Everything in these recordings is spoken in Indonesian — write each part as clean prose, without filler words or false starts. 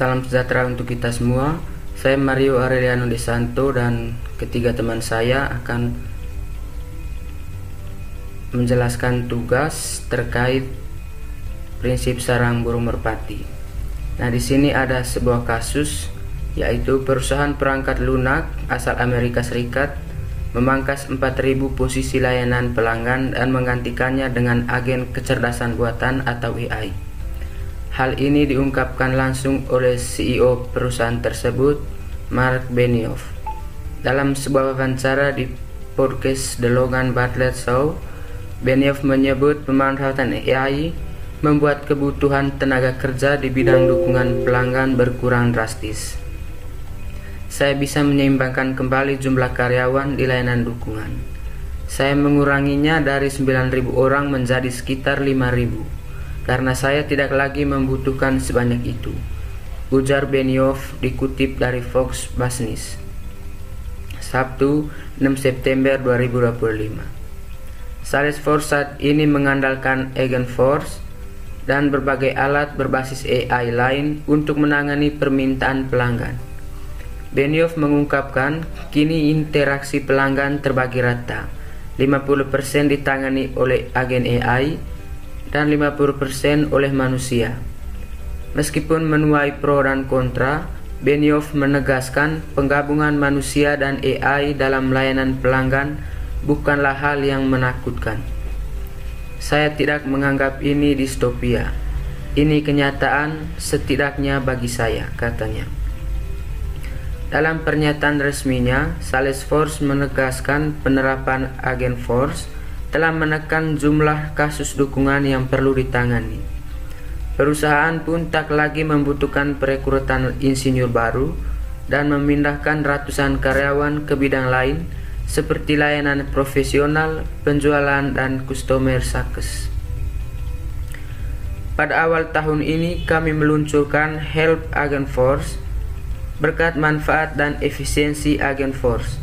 Salam sejahtera untuk kita semua. Saya Mario Aureliano Desanto dan ketiga teman saya akan menjelaskan tugas terkait prinsip sarang burung merpati. Nah, di sini ada sebuah kasus, yaitu perusahaan perangkat lunak asal Amerika Serikat memangkas 4.000 posisi layanan pelanggan dan menggantikannya dengan agen kecerdasan buatan atau AI. Hal ini diungkapkan langsung oleh CEO perusahaan tersebut, Mark Benioff. Dalam sebuah wawancara di podcast The Logan Bartlett Show, Benioff menyebut pemanfaatan AI membuat kebutuhan tenaga kerja di bidang dukungan pelanggan berkurang drastis. Saya bisa menyeimbangkan kembali jumlah karyawan di layanan dukungan. Saya menguranginya dari 9.000 orang menjadi sekitar 5.000. Karena saya tidak lagi membutuhkan sebanyak itu, ujar Benioff dikutip dari Fox Business, Sabtu 6 September 2025. Salesforce saat ini mengandalkan Agentforce dan berbagai alat berbasis AI lain untuk menangani permintaan pelanggan. Benioff mengungkapkan, kini interaksi pelanggan terbagi rata, 50% ditangani oleh agen AI dan 50% oleh manusia. Meskipun menuai pro dan kontra, Benioff menegaskan penggabungan manusia dan AI dalam layanan pelanggan bukanlah hal yang menakutkan. Saya tidak menganggap ini distopia. Ini kenyataan setidaknya bagi saya, katanya. Dalam pernyataan resminya, Salesforce menegaskan penerapan Agentforce telah menekan jumlah kasus dukungan yang perlu ditangani. Perusahaan pun tak lagi membutuhkan perekrutan insinyur baru dan memindahkan ratusan karyawan ke bidang lain seperti layanan profesional, penjualan, dan customer success. Pada awal tahun ini kami meluncurkan Help Agentforce. Berkat manfaat dan efisiensi Agentforce,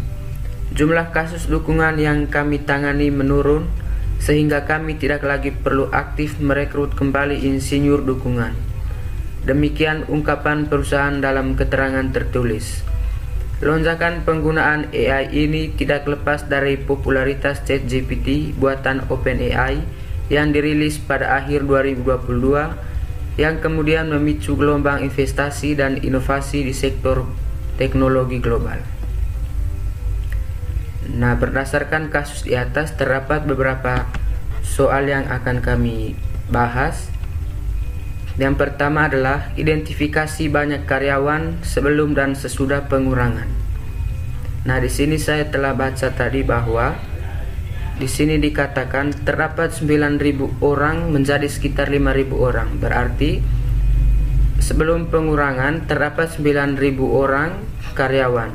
jumlah kasus dukungan yang kami tangani menurun sehingga kami tidak lagi perlu aktif merekrut kembali insinyur dukungan. Demikian ungkapan perusahaan dalam keterangan tertulis. Lonjakan penggunaan AI ini tidak lepas dari popularitas ChatGPT buatan OpenAI yang dirilis pada akhir 2022 yang kemudian memicu gelombang investasi dan inovasi di sektor teknologi global. Nah, berdasarkan kasus di atas terdapat beberapa soal yang akan kami bahas. Yang pertama adalah identifikasi banyak karyawan sebelum dan sesudah pengurangan. Nah, di sini saya telah baca tadi bahwa di sini dikatakan terdapat 9.000 orang menjadi sekitar 5.000 orang. Berarti sebelum pengurangan terdapat 9.000 orang karyawan.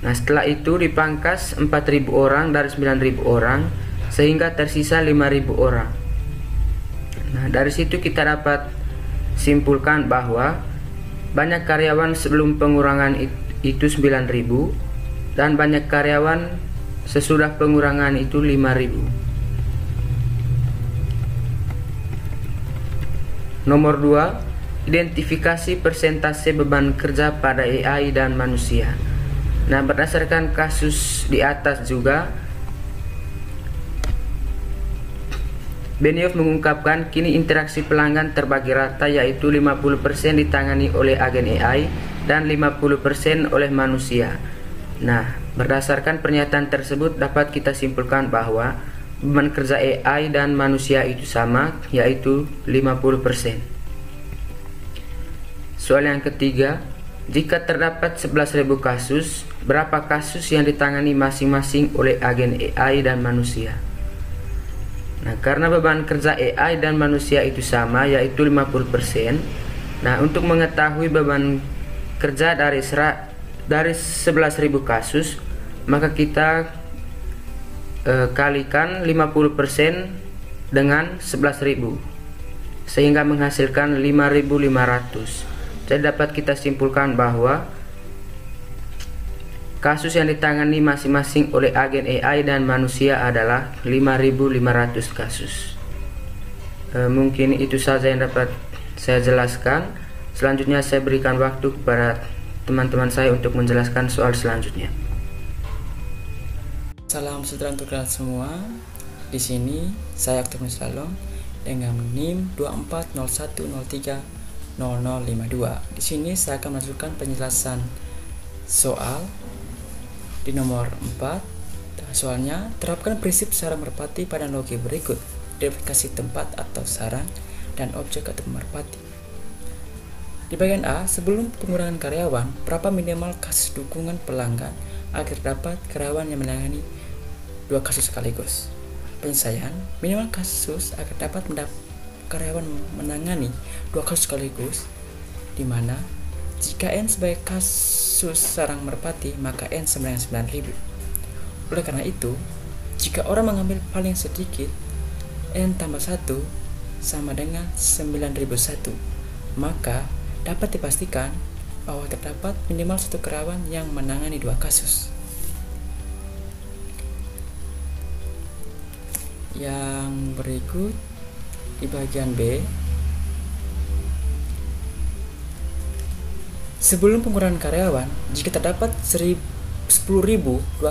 Nah, setelah itu dipangkas 4.000 orang dari 9.000 orang sehingga tersisa 5.000 orang. Nah, dari situ kita dapat simpulkan bahwa banyak karyawan sebelum pengurangan itu 9.000 dan banyak karyawan sesudah pengurangan itu 5.000. Nomor 2, identifikasi persentase beban kerja pada AI dan manusia. Nah, berdasarkan kasus di atas juga, Benioff mengungkapkan kini interaksi pelanggan terbagi rata, yaitu 50% ditangani oleh agen AI dan 50% oleh manusia. Nah, berdasarkan pernyataan tersebut dapat kita simpulkan bahwa beban kerja AI dan manusia itu sama, yaitu 50%. Soal yang ketiga, jika terdapat 11.000 kasus, berapa kasus yang ditangani masing-masing oleh agen AI dan manusia? Nah, karena beban kerja AI dan manusia itu sama, yaitu 50%. Nah, untuk mengetahui beban kerja dari 11.000 kasus, maka kita kalikan 50% dengan 11.000 sehingga menghasilkan 5.500. Jadi dapat kita simpulkan bahwa kasus yang ditangani masing-masing oleh agen AI dan manusia adalah 5.500 kasus. Mungkin itu saja yang dapat saya jelaskan. Selanjutnya saya berikan waktu kepada teman-teman saya untuk menjelaskan soal selanjutnya. Salam sejahtera untuk kalian semua. Di sini saya Aktor Salom dengan NIM 2401030052. Di sini saya akan melanjutkan penjelasan soal di nomor 4. Soalnya, terapkan prinsip sarang merpati pada analogi berikut. Identifikasi tempat atau sarang dan objek atau merpati. Di bagian A, sebelum pengurangan karyawan, berapa minimal kasus dukungan pelanggan agar dapat karyawan yang menangani 2 kasus sekaligus. Penyelesaian, minimal kasus agar dapat karyawan menangani 2 kasus sekaligus, di mana jika N sebagai kasus sarang merpati, maka N sama dengan 9.000. Oleh karena itu, jika orang mengambil paling sedikit, N tambah 1 sama dengan 9.001, maka dapat dipastikan bahwa terdapat minimal 1 karyawan yang menangani 2 kasus. Yang berikut di bagian B, sebelum pengurangan karyawan, jika terdapat 10.000 2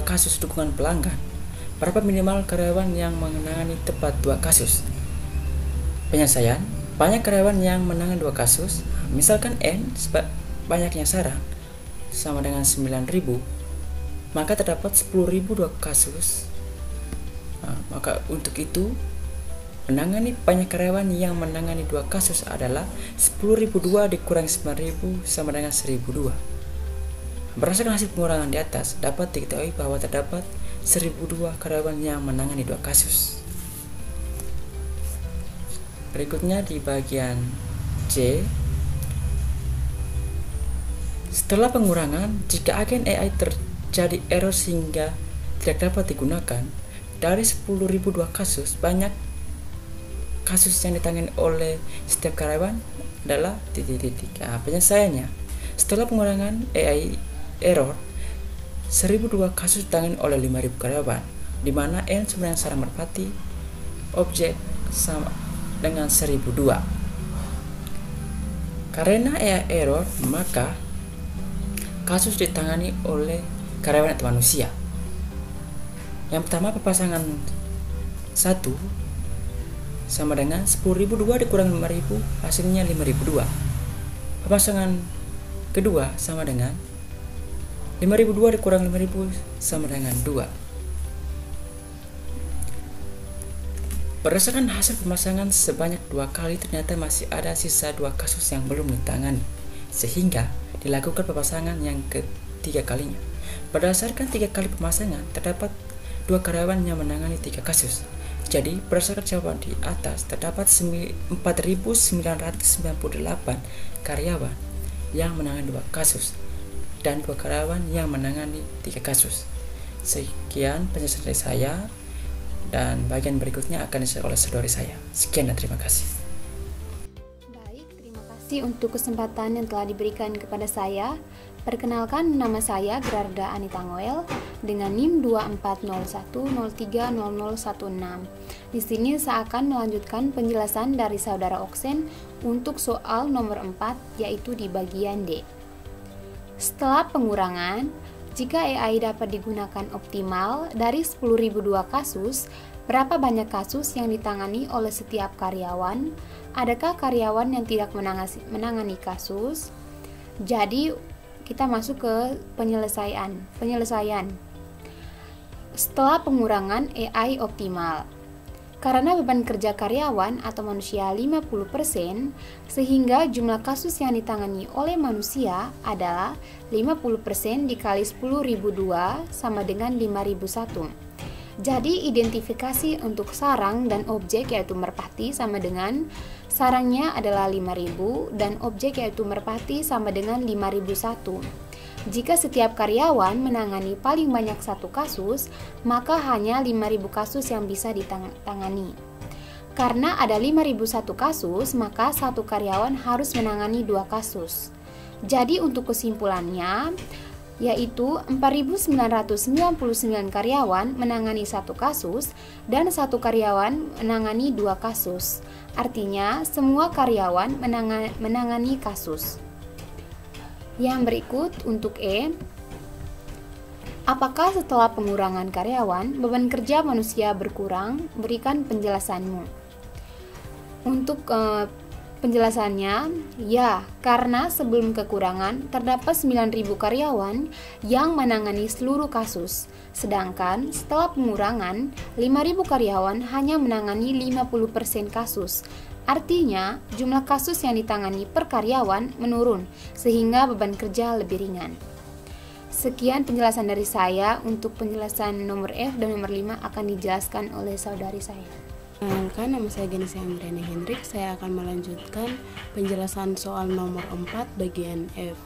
kasus dukungan pelanggan, berapa minimal karyawan yang menangani tepat 2 kasus? Penyelesaian, banyak karyawan yang menangani 2 kasus, misalkan N banyaknya sarang sama dengan 9.000, maka terdapat 10.000 2 kasus. Maka untuk itu, menangani banyak karyawan yang menangani 2 kasus adalah 10.002 dikurangi 9.000 sama dengan 1.002. Berdasarkan hasil pengurangan di atas, dapat diketahui bahwa terdapat 1.002 karyawan yang menangani 2 kasus. Berikutnya di bagian C, setelah pengurangan, jika agen AI terjadi error sehingga tidak dapat digunakan, dari 10.002 kasus, banyak kasus yang ditangani oleh setiap karyawan adalah titik-titik. Penyelesaiannya, setelah pengurangan AI error, 1.002 kasus ditangani oleh 5.000 karyawan, di mana N sama dengan sarang merpati, objek sama dengan 1.002. Karena AI error, maka kasus ditangani oleh karyawan atau manusia. Yang pertama, pasangan 1 sama dengan 10.002 dikurangi 5.000, hasilnya 5.002. Pasangan kedua sama dengan 5.002 dikurangi 5.000 sama dengan 2. Berdasarkan hasil pemasangan sebanyak 2 kali, ternyata masih ada sisa 2 kasus yang belum ditangani, sehingga dilakukan pemasangan yang ketiga kalinya. Berdasarkan 3 kali pemasangan, terdapat 2 karyawan yang menangani 3 kasus. Jadi, berdasarkan jawaban di atas, terdapat 4.998 karyawan yang menangani 2 kasus dan 2 karyawan yang menangani 3 kasus. Sekian penjelasan dari saya, dan bagian berikutnya akan disampaikan oleh saudari saya. Sekian dan terima kasih. Baik, terima kasih untuk kesempatan yang telah diberikan kepada saya. Perkenalkan, nama saya Gerarda Anita Ngoel dengan NIM 2401030016. Di sini saya akan melanjutkan penjelasan dari saudara Oksen untuk soal nomor 4, yaitu di bagian D. Setelah pengurangan, jika AI dapat digunakan optimal, dari 10.002 kasus, berapa banyak kasus yang ditangani oleh setiap karyawan? Adakah karyawan yang tidak menangani kasus? Jadi, kita masuk ke penyelesaian. Setelah pengurangan AI optimal, karena beban kerja karyawan atau manusia 50%, sehingga jumlah kasus yang ditangani oleh manusia adalah 50% dikali 10.002 sama dengan 5.001. Jadi identifikasi untuk sarang dan objek yaitu merpati sama dengan sarangnya adalah 5.000 dan objek yaitu merpati sama dengan 5.001. Jika setiap karyawan menangani paling banyak 1 kasus, maka hanya 5.000 kasus yang bisa ditangani. Karena ada 5.001 kasus, maka 1 karyawan harus menangani 2 kasus. Jadi untuk kesimpulannya, yaitu 4.999 karyawan menangani satu kasus dan satu karyawan menangani 2 kasus. Artinya, semua karyawan menangani kasus. Yang berikut untuk E. Apakah setelah pengurangan karyawan, beban kerja manusia berkurang? Berikan penjelasanmu. Untuk penjelasannya, ya, karena sebelum kekurangan terdapat 9.000 karyawan yang menangani seluruh kasus, sedangkan setelah pengurangan 5.000 karyawan hanya menangani 50% kasus. Artinya, jumlah kasus yang ditangani per karyawan menurun, sehingga beban kerja lebih ringan. Sekian penjelasan dari saya. Untuk penjelasan nomor F dan nomor 5 akan dijelaskan oleh saudari saya. Perkenalkan, nama saya Genesia Andriani Hendrik. Saya akan melanjutkan penjelasan soal nomor 4 bagian F.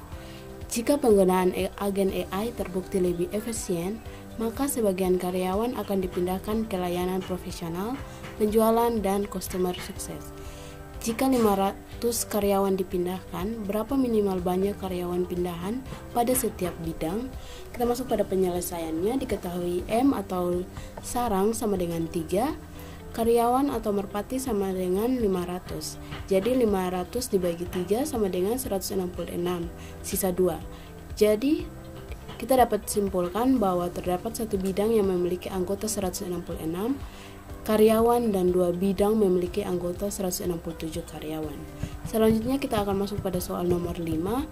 Jika penggunaan agen AI terbukti lebih efisien, maka sebagian karyawan akan dipindahkan ke layanan profesional, penjualan, dan customer success. Jika 500 karyawan dipindahkan, berapa minimal banyak karyawan pindahan pada setiap bidang? Kita masuk pada penyelesaiannya. Diketahui M atau sarang sama dengan 3, karyawan atau merpati sama dengan 500. Jadi 500 dibagi 3 sama dengan 166, sisa 2. Jadi kita dapat simpulkan bahwa terdapat satu bidang yang memiliki anggota 166 karyawan dan 2 bidang memiliki anggota 167 karyawan. Selanjutnya kita akan masuk pada soal nomor 5,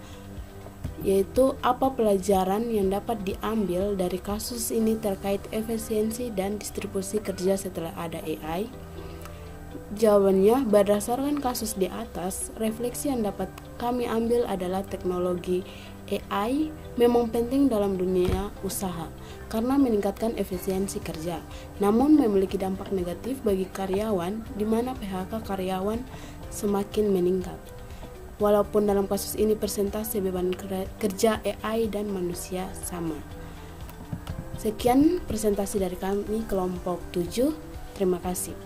yaitu apa pelajaran yang dapat diambil dari kasus ini terkait efisiensi dan distribusi kerja setelah ada AI? Jawabannya, berdasarkan kasus di atas, refleksi yang dapat kami ambil adalah teknologi AI memang penting dalam dunia usaha karena meningkatkan efisiensi kerja, namun memiliki dampak negatif bagi karyawan di mana PHK karyawan semakin meningkat. Walaupun dalam kasus ini persentase beban kerja AI dan manusia sama. Sekian presentasi dari kami kelompok 7. Terima kasih.